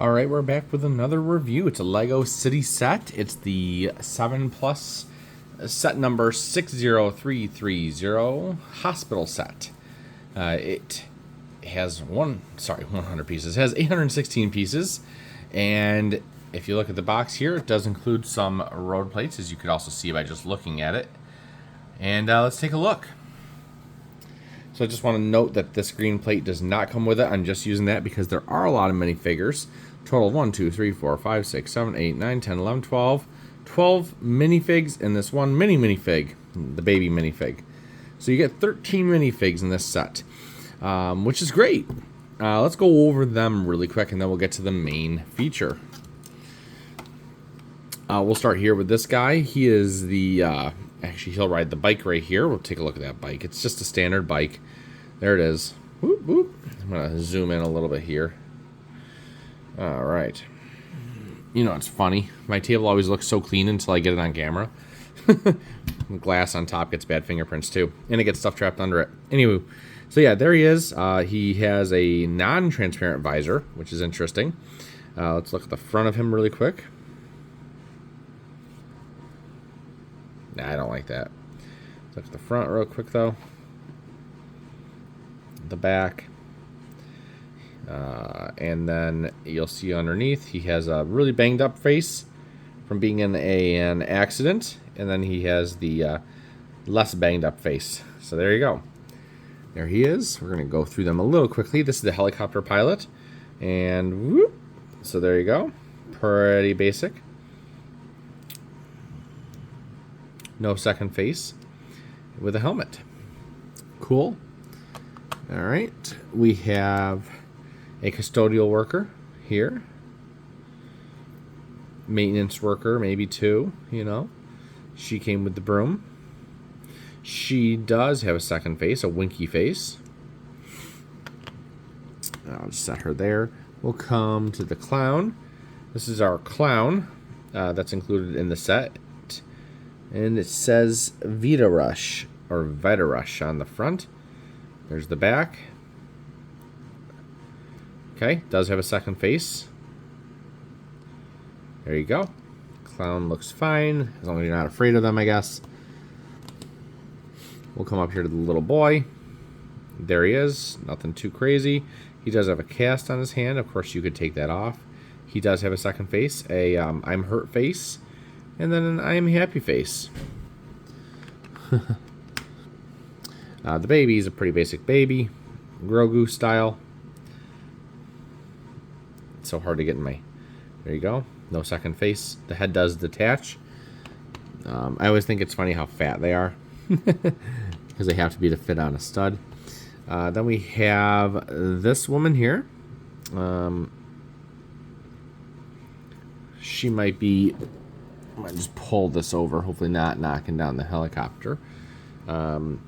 Alright, we're back with another review. It's a LEGO City set. It's the 7 Plus set number 60330 hospital set. It has 100 pieces. It has 816 pieces. And if you look at the box here, it does include some road plates, as you could also see by just looking at it. And let's take a look. So I just want to note that this green plate does not come with it. I'm just using that because there are a lot of minifigures. Total 1, 2, 3, 4, 5, 6, 7, 8, 9, 10, 11, 12. 12 minifigs and this one minifig, the baby minifig. So you get 13 minifigs in this set, which is great. Let's go over them really quick and then we'll get to the main feature. We'll start here with this guy. He is the, actually he'll ride the bike right here. We'll take a look at that bike. It's just a standard bike. There it is. Whoop, whoop. I'm going to zoom in a little bit here. All right. You know, it's funny. My table always looks so clean until I get it on camera. The glass on top gets bad fingerprints too. And it gets stuff trapped under it. Anyway, so yeah, there he is. He has a non-transparent visor, which is interesting. Let's look at the front of him really quick. Nah, I don't like that. Let's look at the front real quick though. The back. And then you'll see underneath he has a really banged up face from being in an accident, and then he has the less banged up face. So there you go. There he is. We're going to go through them a little quickly. This is the helicopter pilot, and whoop. So there you go. Pretty basic. No second face with a helmet. Cool. All right. We have a custodial worker here. Maintenance worker, maybe two, you know. She came with the broom. She does have a second face, a winky face. I'll just set her there. We'll come to the clown. This is our clown that's included in the set. And it says Vita Rush or Vita Rush on the front. There's the back. Okay, does have a second face. There you go. Clown looks fine, as long as you're not afraid of them, I guess. We'll come up here to the little boy. There he is, nothing too crazy. He does have a cast on his hand. Of course, you could take that off. He does have a second face, a I'm hurt face, and then an I am happy face. The baby is a pretty basic baby, Grogu style. So hard to get in my... There you go. No second face. The head does detach. I always think it's funny how fat they are. Because they have to be to fit on a stud. Then we have this woman here. She might be... I might just pull this over. Hopefully not knocking down the helicopter. On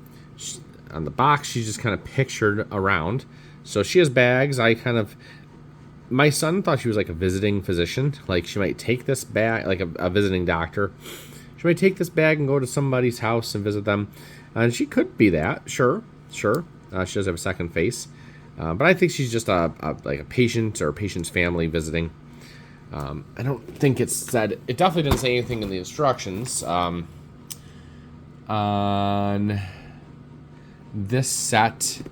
the box, she's just kind of pictured around. So she has bags. My son thought she was like a visiting physician. Like she might take this bag, like a visiting doctor. She might take this bag and go to somebody's house and visit them. And she could be that, sure. She does have a second face. But I think she's just like a patient or a patient's family visiting. I don't think it said... It definitely didn't say anything in the instructions. On this set,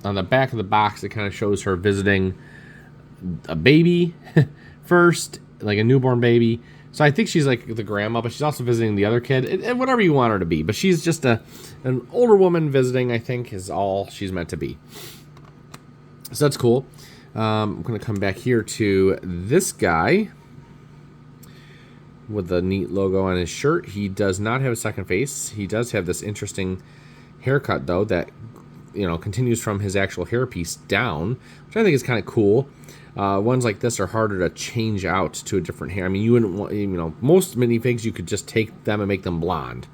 on the back of the box, it kind of shows her visiting a baby first, like a newborn baby. So I think she's like the grandma, but she's also visiting the other kid, and whatever you want her to be. But she's just an older woman visiting, I think, is all she's meant to be. So that's cool. I'm going to come back here to this guy with the neat logo on his shirt. He does not have a second face. He does have this interesting haircut, though, that, you know, continues from his actual hairpiece down, which I think is kind of cool. Ones like this are harder to change out to a different hair. I mean, you wouldn't want, you know, most minifigs you could just take them and make them blonde.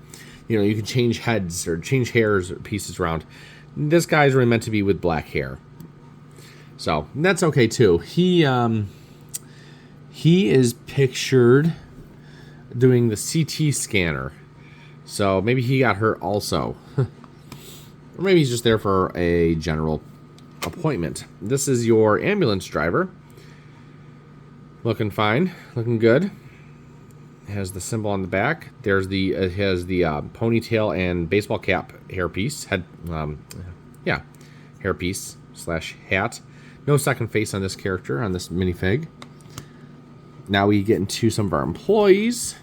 You know, you could change heads or change hairs or pieces around. This guy's really meant to be with black hair, so that's okay too. He is pictured doing the CT scanner, so maybe he got hurt also, or maybe he's just there for a general appointment. This is your ambulance driver. Looking fine. Looking good. It has the symbol on the back. It has the ponytail and baseball cap hairpiece. Hairpiece / hat. No second face on this character, on this minifig. Now we get into some of our employees.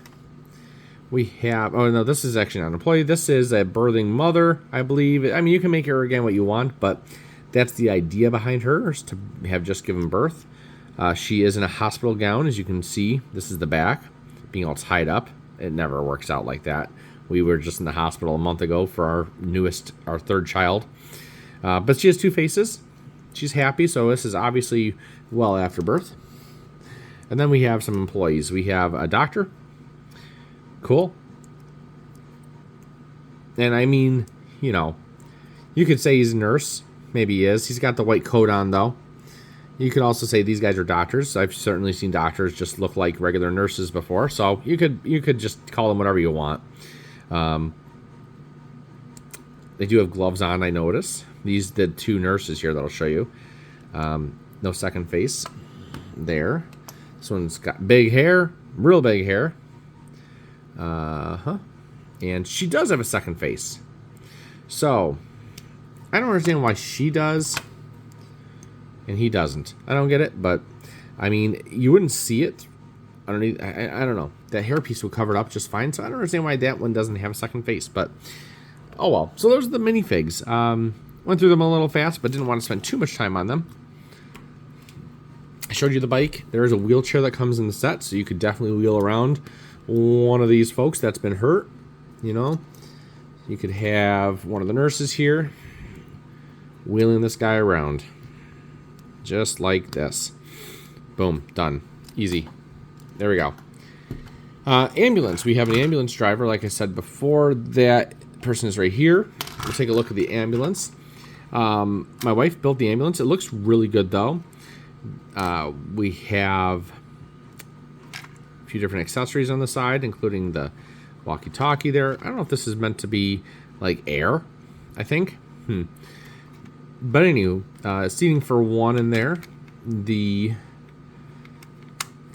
We have, oh no, this is actually not an employee. This is a birthing mother, I believe. I mean, you can make her again what you want, but that's the idea behind her, is to have just given birth. She is in a hospital gown, as you can see. This is the back, being all tied up. It never works out like that. We were just in the hospital a month ago for our third child. But she has two faces. She's happy, so this is obviously well after birth. And then we have some employees. We have a doctor. Cool. And I mean, you know, you could say he's a nurse. Maybe he is. He's got the white coat on, though. You could also say these guys are doctors. I've certainly seen doctors just look like regular nurses before. So you could just call them whatever you want. They do have gloves on, I notice. These the two nurses here that I'll show you. No second face there. This one's got big hair, real big hair. And she does have a second face. So, I don't understand why she does and he doesn't. I don't get it, but I mean, you wouldn't see it underneath. I don't know. That hairpiece would cover it up just fine. So I don't understand why that one doesn't have a second face, but oh well. So those are the minifigs. Went through them a little fast, but didn't want to spend too much time on them. I showed you the bike. There is a wheelchair that comes in the set, so you could definitely wheel around one of these folks that's been hurt. You know, you could have one of the nurses here wheeling this guy around. Just like this. Boom. Done. Easy. There we go. Ambulance. We have an ambulance driver, like I said before. That person is right here. We'll take a look at the ambulance. My wife built the ambulance. It looks really good, though. We have a few different accessories on the side, including the walkie-talkie there. I don't know if this is meant to be like air, I think. But anywho, seating for one in there. The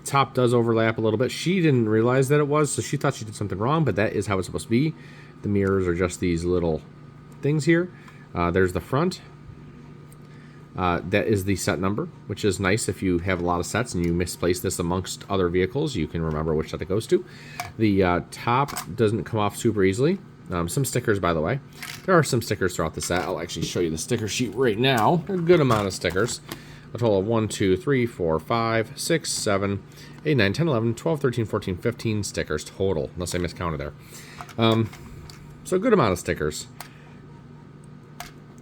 top does overlap a little bit. She didn't realize that it was, so she thought she did something wrong, but that is how it's supposed to be. The mirrors are just these little things here. There's the front. That is the set number, which is nice if you have a lot of sets and you misplace this amongst other vehicles. You can remember which set it goes to. The top doesn't come off super easily. Some stickers, by the way. There are some stickers throughout the set. I'll actually show you the sticker sheet right now. A good amount of stickers. A total of 1, 2, 3, 4, 5, 6, 7, 8, 9, 10, 11, 12, 13, 14, 15 stickers total, unless I miscounted there. So a good amount of stickers.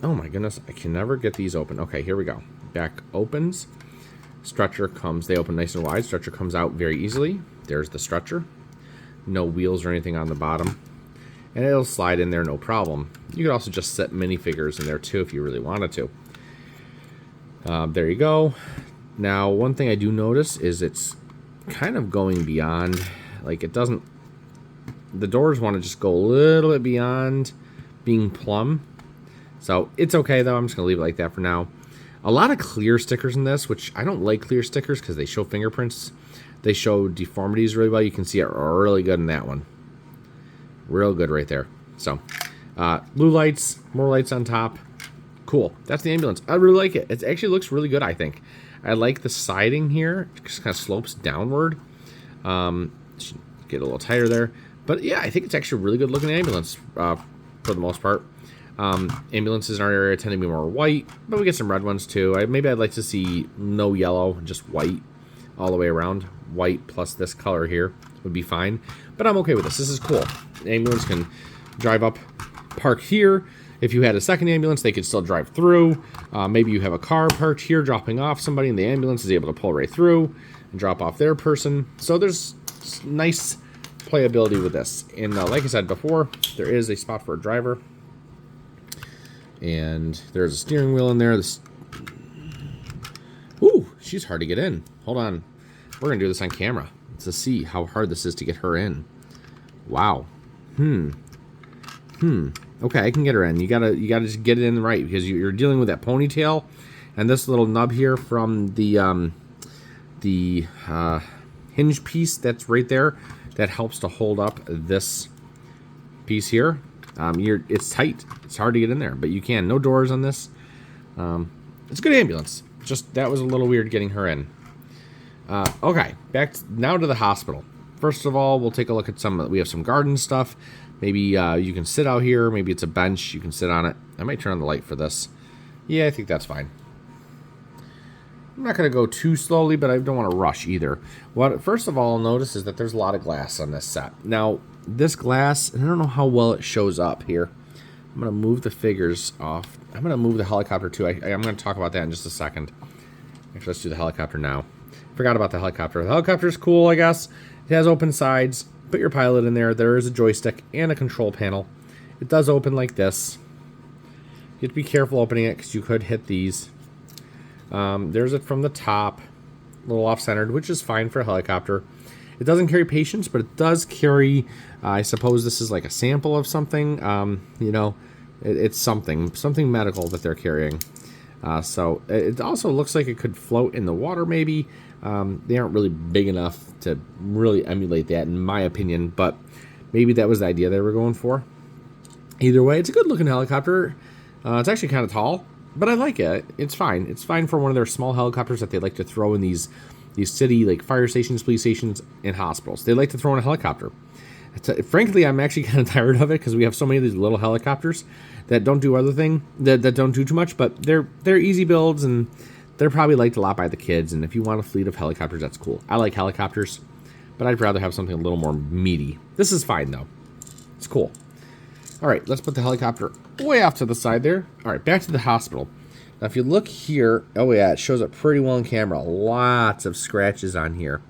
Oh my goodness, I can never get these open. Okay, here we go. Back opens. Stretcher comes, they open nice and wide. Stretcher comes out very easily. There's the stretcher. No wheels or anything on the bottom. And it'll slide in there no problem. You could also just set minifigures in there too if you really wanted to. There you go. Now, one thing I do notice is it's kind of going beyond, like it doesn't, the doors want to just go a little bit beyond being plumb. So it's okay though, I'm just gonna leave it like that for now. A lot of clear stickers in this, which I don't like clear stickers because they show fingerprints. They show deformities really well. You can see it really good in that one. Real good right there. So, blue lights, more lights on top. Cool. That's the ambulance. I really like it. It actually looks really good, I think. I like the siding here. It just kind of slopes downward. Should get a little tighter there. But yeah, I think it's actually a really good looking ambulance for the most part. Ambulances in our area tend to be more white, but we get some red ones too. Maybe I'd like to see no yellow, just white all the way around. White plus this color here would be fine. But I'm okay with this. This is cool. The ambulance can drive up, park here. If you had a second ambulance, they could still drive through. Maybe you have a car parked here dropping off somebody, and the ambulance is able to pull right through and drop off their person. So there's nice playability with this. And like I said before, there is a spot for a driver. And there's a steering wheel in there. Ooh, she's hard to get in. Hold on. We're going to do this on camera to see how hard this is to get her in. Wow. Okay, I can get her in. You gotta just get it in right because you're dealing with that ponytail and this little nub here from the the hinge piece that's right there that helps to hold up this piece here. It's tight. It's hard to get in there, but you can. No doors on this. It's a good ambulance. Just that was a little weird getting her in. Okay, now to the hospital. First of all, we'll take a look at we have some garden stuff. Maybe you can sit out here. Maybe it's a bench. You can sit on it. I might turn on the light for this. Yeah, I think that's fine. I'm not going to go too slowly, but I don't want to rush either. First of all, I'll notice is that there's a lot of glass on this set. Now, this glass, and I don't know how well it shows up here. I'm going to move the figures off. I'm going to move the helicopter too. I'm going to talk about that in just a second. Actually, let's do the helicopter now. Forgot about the helicopter. The helicopter's cool, I guess. It has open sides. Put your pilot in there. There is a joystick and a control panel. It does open like this. You have to be careful opening it because you could hit these. There's it from the top, a little off-centered, which is fine for a helicopter. It doesn't carry patients, but it does carry, I suppose this is like a sample of something. It's something medical that they're carrying. So it also looks like it could float in the water maybe. They aren't really big enough to really emulate that, in my opinion, but maybe that was the idea they were going for. Either way, it's a good-looking helicopter. It's actually kind of tall, but I like it. It's fine. It's fine for one of their small helicopters that they like to throw in these city, like fire stations, police stations, and hospitals. They like to throw in a helicopter. Frankly, I'm actually kind of tired of it because we have so many of these little helicopters that don't do that don't do too much, but they're easy builds and they're probably liked a lot by the kids. And if you want a fleet of helicopters, that's cool. I like helicopters, but I'd rather have something a little more meaty. This is fine though. It's cool. All right, let's put the helicopter way off to the side there. All right, back to the hospital. Now, if you look here, oh yeah, it shows up pretty well in camera. Lots of scratches on here.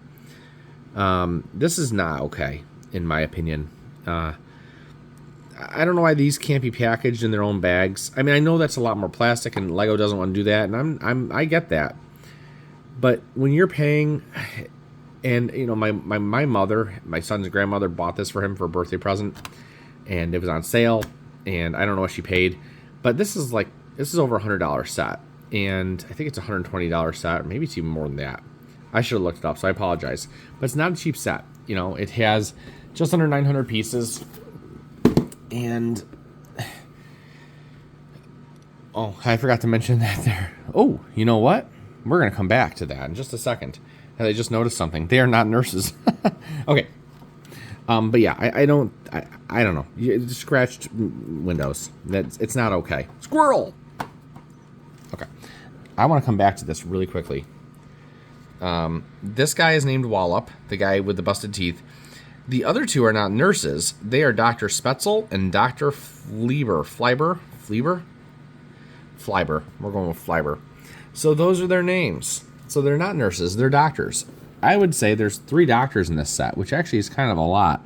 This is not okay, in my opinion. I don't know why these can't be packaged in their own bags. I mean, I know that's a lot more plastic, and Lego doesn't want to do that, and I get that. But when you're paying, and you know, my mother, my son's grandmother, bought this for him for a birthday present, and it was on sale, and I don't know what she paid, but this is over $100 set, and I think it's a $120 set, or maybe it's even more than that. I should have looked it up, so I apologize. But it's not a cheap set. You know, it has just under 900 pieces, and oh, I forgot to mention that there. Oh, you know what? We're gonna come back to that in just a second. And I just noticed something. They are not nurses. Okay. But yeah, I don't know. Scratched windows. It's not okay. Squirrel. Okay. I want to come back to this really quickly. This guy is named Wallop, the guy with the busted teeth. The other two are not nurses. They are Dr. Spetzel and Dr. Fleiber. Fleiber? We're going with Fleiber. So those are their names. So they're not nurses. They're doctors. I would say there's 3 doctors in this set, which actually is kind of a lot.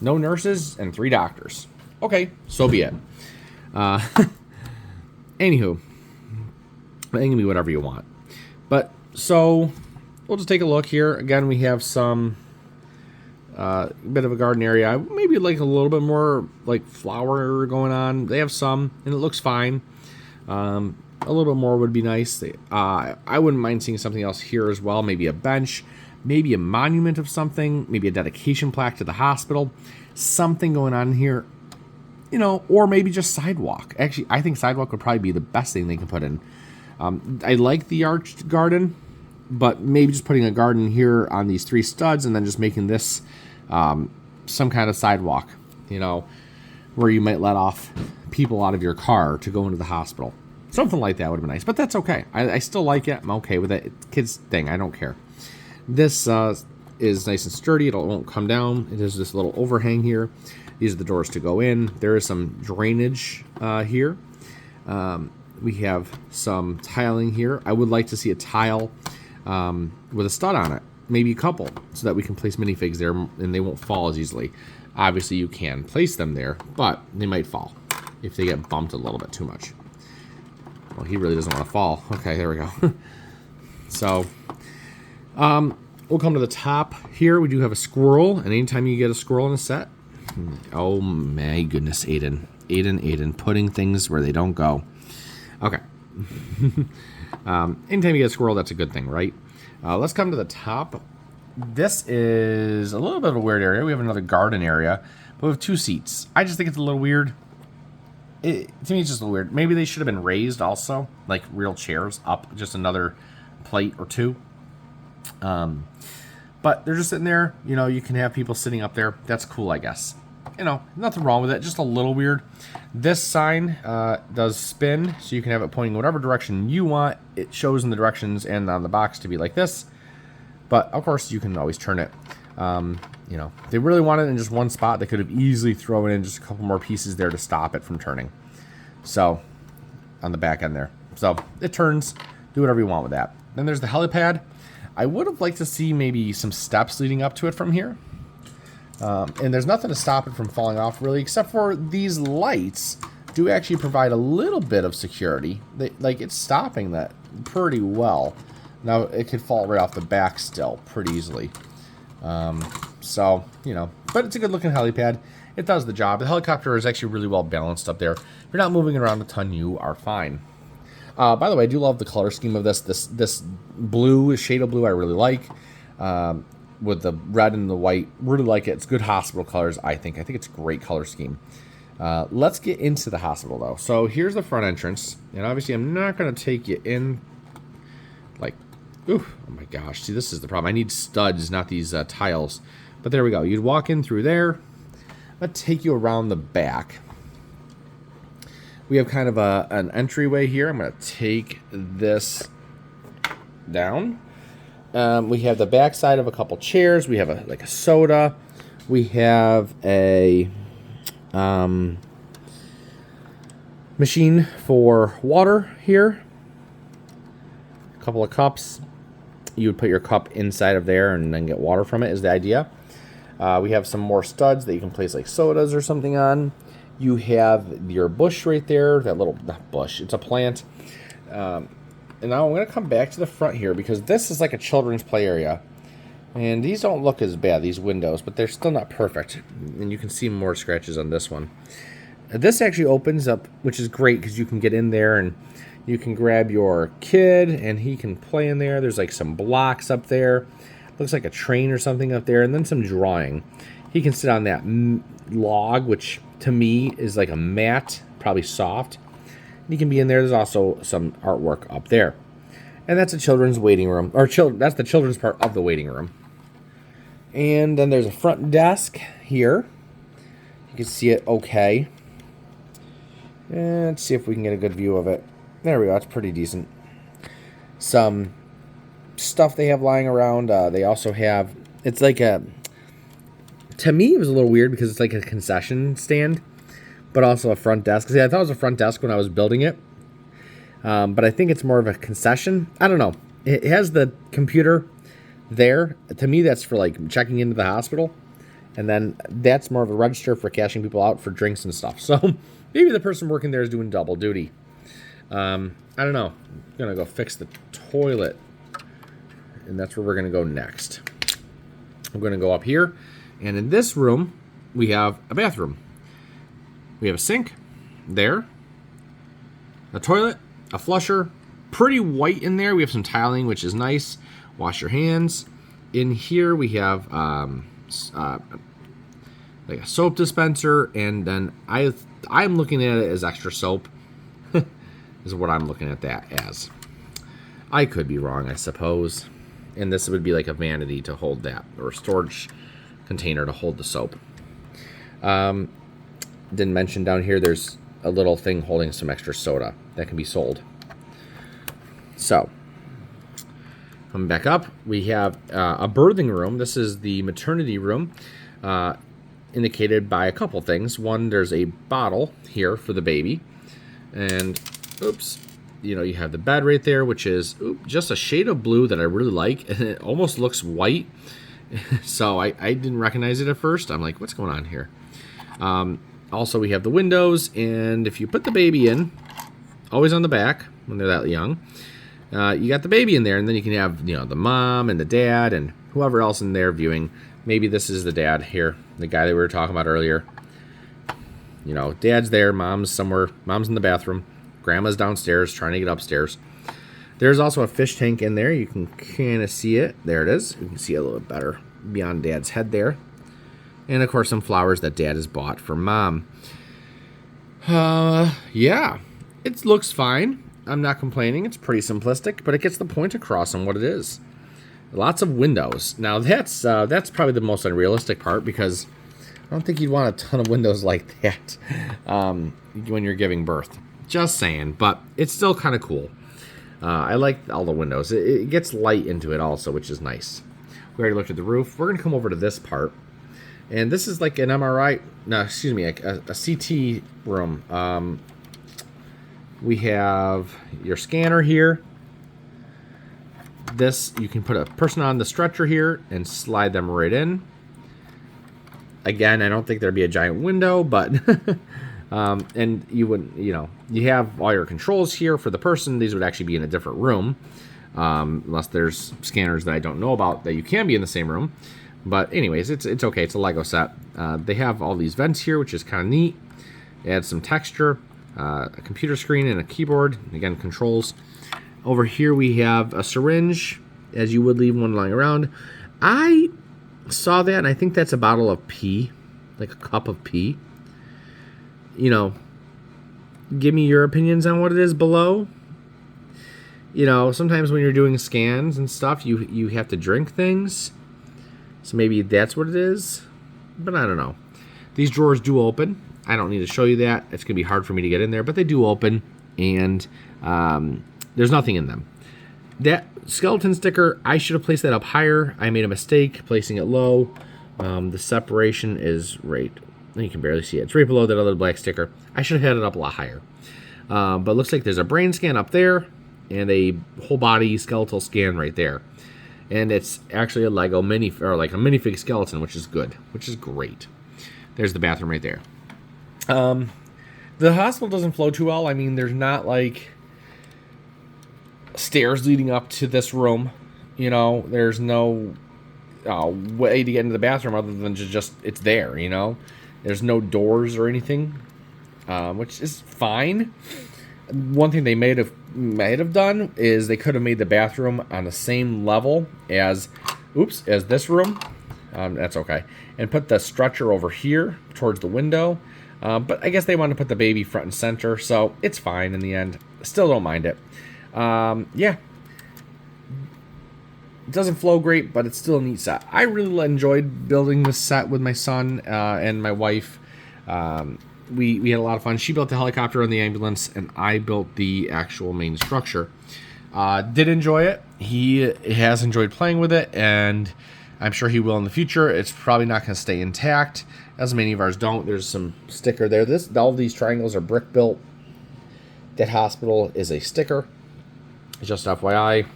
No nurses and 3 doctors. Okay, so be it. Anywho, it can be whatever you want. But so we'll just take a look here. Again, we have some bit of a garden area. Maybe like a little bit more like flower going on. They have some, and it looks fine. A little bit more would be nice. I wouldn't mind seeing something else here as well. Maybe a bench, maybe a monument of something, maybe a dedication plaque to the hospital. Something going on here, you know, or maybe just sidewalk. Actually, I think sidewalk would probably be the best thing they can put in. I like the arched garden, but maybe just putting a garden here on these 3 studs and then just making this some kind of sidewalk, you know, where you might let off people out of your car to go into the hospital. Something like that would have been nice, but that's okay. I still like it. I'm okay with it. Kids thing, I don't care. This is nice and sturdy. It won't come down. It has this little overhang here. These are the doors to go in. There is some drainage here. We have some tiling here. I would like to see a tile with a stud on it, maybe a couple, so that we can place minifigs there and they won't fall as easily. Obviously, you can place them there, but they might fall if they get bumped a little bit too much. Well, he really doesn't want to fall. Okay, there we go. So, we'll come to the top here. We do have a squirrel, and anytime you get a squirrel in a set, oh my goodness, Aiden, putting things where they don't go. Okay. Anytime you get a squirrel, that's a good thing, right? Let's come to the top. This is a little bit of a weird area. We have another garden area, but we have 2 seats. I just think it's a little weird. To me, it's just a little weird. Maybe they should have been raised also, like real chairs up, just another plate or 2. But they're just sitting there. You know, you can have people sitting up there. That's cool, I guess. You know, nothing wrong with it. Just a little weird. This sign does spin, so you can have it pointing whatever direction you want. It shows in the directions and on the box to be like this. But, of course, you can always turn it. You know, if they really wanted it in just one spot, they could have easily thrown in just a couple more pieces there to stop it from turning. So, on the back end there. So, it turns. Do whatever you want with that. Then there's the helipad. I would have liked to see maybe some steps leading up to it from here. And there's nothing to stop it from falling off, really, except for these lights do actually provide a little bit of security. Like, it's stopping that pretty well. Now, it could fall right off the back still pretty easily. So, you know, but it's a good-looking helipad. It does the job. The helicopter is actually really well balanced up there. If you're not moving around a ton, you are fine. By the way, I do love the color scheme of this. This blue, shade of blue, I really like. With the red and the white, really like it. It's good hospital colors, I think. I think it's a great color scheme. Let's get into the hospital, though. So here's the front entrance. And obviously, I'm not going to take you in like, ooh, oh my gosh. See, this is the problem. I need studs, not these tiles. But there we go. You'd walk in through there. I'm going to take you around the back. We have kind of an entryway here. I'm going to take this down. We have the back side of a couple chairs. We have like a soda. We have a machine for water here. A couple of cups. You would put your cup inside of there and then get water from it is the idea. We have some more studs that you can place like sodas or something on. You have your bush right there. That little, not bush, it's a plant. And now I'm going to come back to the front here because this is like a children's play area. And these don't look as bad, these windows, but they're still not perfect. And you can see more scratches on this one. This actually opens up, which is great because you can get in there and you can grab your kid and he can play in there. There's like some blocks up there. Looks like a train or something up there. And then some drawing. He can sit on that log, which to me is like a mat, probably soft. You can be in there. There's also some artwork up there. And that's a children's waiting room. Or that's the children's part of the waiting room. And then there's a front desk here. You can see it okay. And let's see if we can get a good view of it. There we go. It's pretty decent. Some stuff they have lying around. They also have... It's like a... To me, it was a little weird because it's like a concession stand. But also a front desk. See, I thought it was a front desk when I was building it. But I think it's more of a concession. I don't know. It has the computer there. To me, that's for like checking into the hospital. And then that's more of a register for cashing people out for drinks and stuff. So maybe the person working there is doing double duty. I don't know. I'm going to go fix the toilet. And that's where we're going to go next. I'm going to go up here. And in this room, we have a bathroom. We have a sink there. A toilet. A flusher. Pretty white in there. We have some tiling, which is nice. Wash your hands. In here, we have like a soap dispenser. And then I'm looking at it as extra soap. Is what I'm looking at that as. I could be wrong, I suppose. And this would be like a vanity to hold that. Or a storage container to hold the soap. Didn't mention down here there's a little thing holding some extra soda that can be sold. So, coming back up, we have a birthing room. This is the maternity room, indicated by a couple things. One, there's a bottle here for the baby. And, oops, you know, you have the bed right there, which is just a shade of blue that I really like. And it almost looks white. So I didn't recognize it at first. I'm like, what's going on here? Also, we have the windows. And if you put the baby in, always on the back when they're that young, you got the baby in there. And then you can have, you know, the mom and the dad and whoever else in there viewing. Maybe this is the dad here, the guy that we were talking about earlier. You know, dad's there, mom's somewhere, mom's in the bathroom, grandma's downstairs trying to get upstairs. There's also a fish tank in there. You can kind of see it. There it is. You can see it a little bit better beyond Dad's head there. And, of course, some flowers that Dad has bought for Mom. Yeah. It looks fine. I'm not complaining. It's pretty simplistic, but it gets the point across on what it is. Lots of windows. Now, that's probably the most unrealistic part, because I don't think you'd want a ton of windows like that when you're giving birth. Just saying. But it's still kind of cool. I like all the windows. It gets light into it also, which is nice. We already looked at the roof. We're going to come over to this part. And this is like an MRI, no, excuse me, a CT room. We have your scanner here. This, you can put a person on the stretcher here and slide them right in. Again, I don't think there'd be a giant window, but and you wouldn't, you have all your controls here for the person. These would actually be in a different room, unless there's scanners that I don't know about that you can be in the same room. But anyways, it's okay. It's a Lego set. They have all these vents here, which is kind of neat. Add some texture, a computer screen and a keyboard. Again, controls. Over here we have a syringe, as you would leave one lying around. I saw that, and I think that's a bottle of pee, like a cup of pee. Give me your opinions on what it is below. Sometimes when you're doing scans and stuff, you have to drink things. So maybe that's what it is, but I don't know. These drawers do open. I don't need to show you that. It's going to be hard for me to get in there, but they do open, and there's nothing in them. That skeleton sticker, I should have placed that up higher. I made a mistake placing it low. The separation is right. You can barely see it. It's right below that other black sticker. I should have had it up a lot higher. But it looks like there's a brain scan up there and a whole body skeletal scan right there. And it's actually a Lego like a minifig skeleton, which is good, which is great. There's the bathroom right there. The hospital doesn't flow too well. I mean, there's not like stairs leading up to this room. There's no way to get into the bathroom other than just it's there. There's no doors or anything, which is fine. One thing they might have done is they could have made the bathroom on the same level as this room. That's okay. And put the stretcher over here towards the window. But I guess they wanted to put the baby front and center, so it's fine in the end. Still don't mind it. Yeah. It doesn't flow great, but it's still a neat set. I really enjoyed building this set with my son and my wife. We had a lot of fun. She built the helicopter and the ambulance, and I built the actual main structure. Did enjoy it. He has enjoyed playing with it, and I'm sure he will in the future. It's probably not going to stay intact, as many of ours don't. There's some sticker there. All of these triangles are brick built. That hospital is a sticker. Just FYI.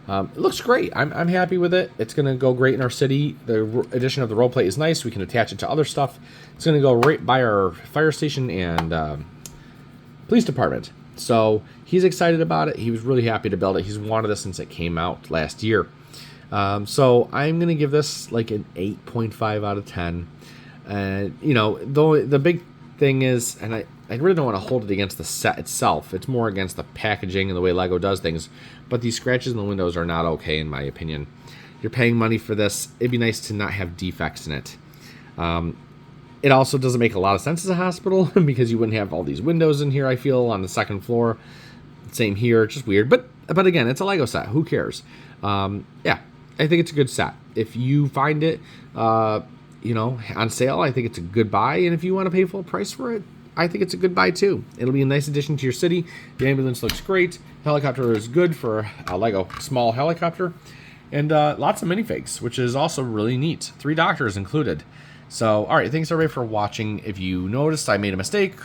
It looks great. I'm happy with it. It's going to go great in our city. The addition of the roll plate is nice. We can attach it to other stuff. It's going to go right by our fire station and police department. So he's excited about it. He was really happy to build it. He's wanted this since it came out last year. So I'm going to give this like an 8.5 out of 10. Though the big thing is, and I really don't want to hold it against the set itself. It's more against the packaging and the way Lego does things. But these scratches in the windows are not okay, in my opinion. You're paying money for this. It'd be nice to not have defects in it. It also doesn't make a lot of sense as a hospital because you wouldn't have all these windows in here, I feel, on the second floor. Same here. Just weird. But again, it's a Lego set. Who cares? Yeah, I think it's a good set. If you find it, on sale, I think it's a good buy. And if you want to pay full price for it, I think it's a good buy too. It'll be a nice addition to your city. The ambulance looks great. The helicopter is good for a Lego small helicopter. And lots of minifigs, which is also really neat. 3 doctors included. So, all right, thanks everybody for watching. If you noticed I made a mistake,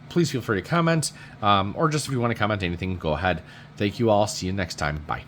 please feel free to comment. Or just if you want to comment anything, go ahead. Thank you all. See you next time. Bye.